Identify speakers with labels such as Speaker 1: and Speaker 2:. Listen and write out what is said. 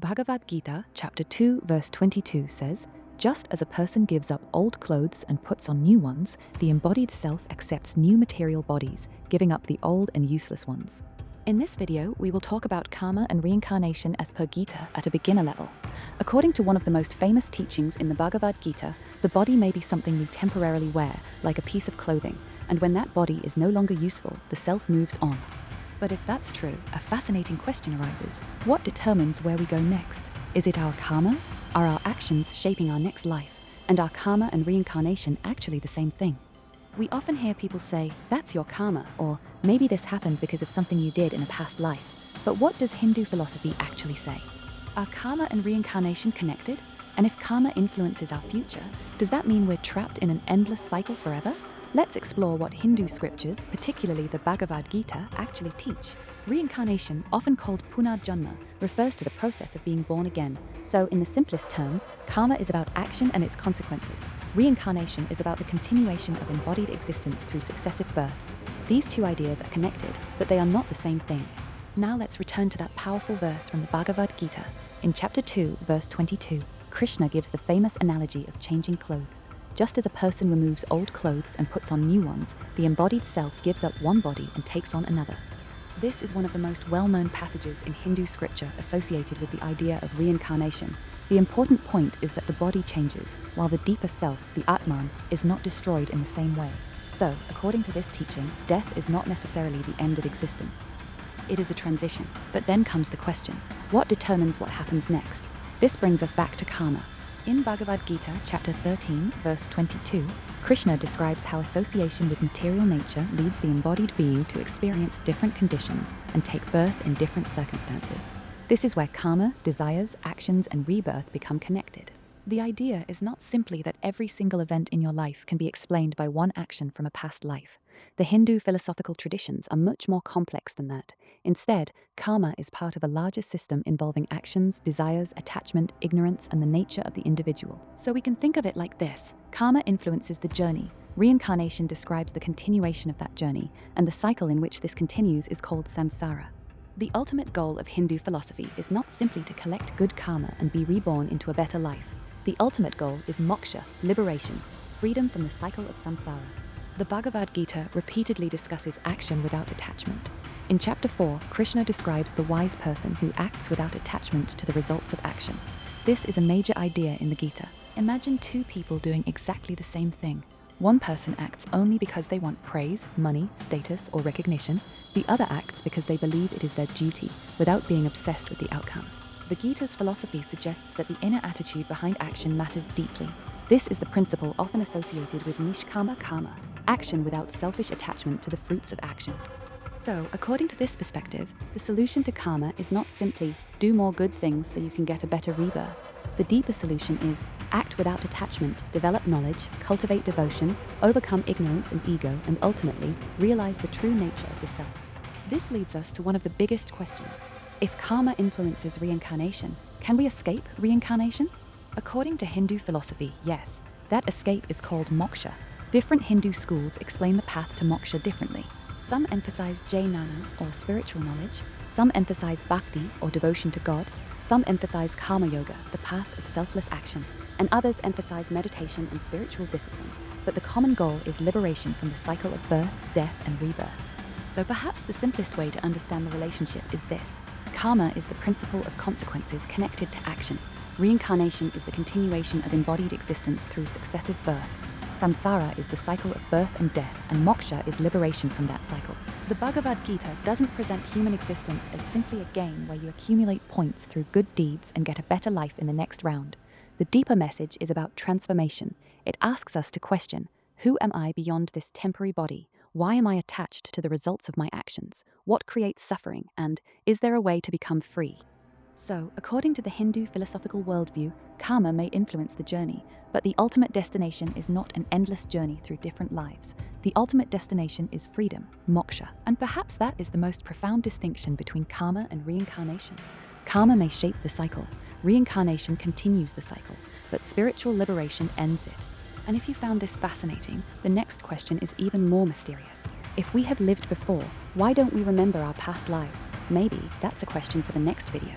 Speaker 1: Bhagavad Gita, chapter 2, verse 22 says, "Just as a person gives up old clothes and puts on new ones, the embodied self accepts new material bodies, giving up the old and useless ones." In this video, we will talk about karma and reincarnation as per Gita at a beginner level. According to one of the most famous teachings in the Bhagavad Gita, the body may be something we temporarily wear, like a piece of clothing, and when that body is no longer useful, the self moves on. But if that's true, a fascinating question arises. What determines where we go next? Is it our karma? Are our actions shaping our next life? And are karma and reincarnation actually the same thing? We often hear people say, "That's your karma," or "Maybe this happened because of something you did in a past life." But what does Hindu philosophy actually say? Are karma and reincarnation connected? And if karma influences our future, does that mean we're trapped in an endless cycle forever? Let's explore what Hindu scriptures, particularly the Bhagavad Gita, actually teach. Reincarnation, often called punarjanma, refers to the process of being born again. So, in the simplest terms, karma is about action and its consequences. Reincarnation is about the continuation of embodied existence through successive births. These two ideas are connected, but they are not the same thing. Now let's return to that powerful verse from the Bhagavad Gita. In chapter 2, verse 22, Krishna gives the famous analogy of changing clothes. Just as a person removes old clothes and puts on new ones, the embodied self gives up one body and takes on another. This is one of the most well-known passages in Hindu scripture associated with the idea of reincarnation. The important point is that the body changes, while the deeper self, the Atman, is not destroyed in the same way. So, according to this teaching, death is not necessarily the end of existence. It is a transition. But then comes the question, what determines what happens next? This brings us back to karma. In Bhagavad Gita, chapter 13, verse 22, Krishna describes how association with material nature leads the embodied being to experience different conditions and take birth in different circumstances. This is where karma, desires, actions, and rebirth become connected. The idea is not simply that every single event in your life can be explained by one action from a past life. The Hindu philosophical traditions are much more complex than that. Instead, karma is part of a larger system involving actions, desires, attachment, ignorance, and the nature of the individual. So we can think of it like this. Karma influences the journey. Reincarnation describes the continuation of that journey, and the cycle in which this continues is called samsara. The ultimate goal of Hindu philosophy is not simply to collect good karma and be reborn into a better life. The ultimate goal is moksha, liberation, freedom from the cycle of samsara. The Bhagavad Gita repeatedly discusses action without attachment. In chapter 4, Krishna describes the wise person who acts without attachment to the results of action. This is a major idea in the Gita. Imagine two people doing exactly the same thing. One person acts only because they want praise, money, status, or recognition. The other acts because they believe it is their duty, without being obsessed with the outcome. The Gita's philosophy suggests that the inner attitude behind action matters deeply. This is the principle often associated with nishkama karma, action without selfish attachment to the fruits of action. So, according to this perspective, the solution to karma is not simply do more good things so you can get a better rebirth. The deeper solution is act without attachment, develop knowledge, cultivate devotion, overcome ignorance and ego, and ultimately realize the true nature of the self. This leads us to one of the biggest questions. If karma influences reincarnation, can we escape reincarnation? According to Hindu philosophy, yes. That escape is called moksha. Different Hindu schools explain the path to moksha differently. Some emphasize jnana, or spiritual knowledge. Some emphasize bhakti, or devotion to God. Some emphasize karma yoga, the path of selfless action. And others emphasize meditation and spiritual discipline. But the common goal is liberation from the cycle of birth, death, and rebirth. So perhaps the simplest way to understand the relationship is this. Karma is the principle of consequences connected to action. Reincarnation is the continuation of embodied existence through successive births. Samsara is the cycle of birth and death, and moksha is liberation from that cycle. The Bhagavad Gita doesn't present human existence as simply a game where you accumulate points through good deeds and get a better life in the next round. The deeper message is about transformation. It asks us to question, who am I beyond this temporary body? Why am I attached to the results of my actions? What creates suffering? And is there a way to become free? So, according to the Hindu philosophical worldview, karma may influence the journey, but the ultimate destination is not an endless journey through different lives. The ultimate destination is freedom, moksha. And perhaps that is the most profound distinction between karma and reincarnation. Karma may shape the cycle. Reincarnation continues the cycle, but spiritual liberation ends it. And if you found this fascinating, the next question is even more mysterious. If we have lived before, why don't we remember our past lives? Maybe that's a question for the next video.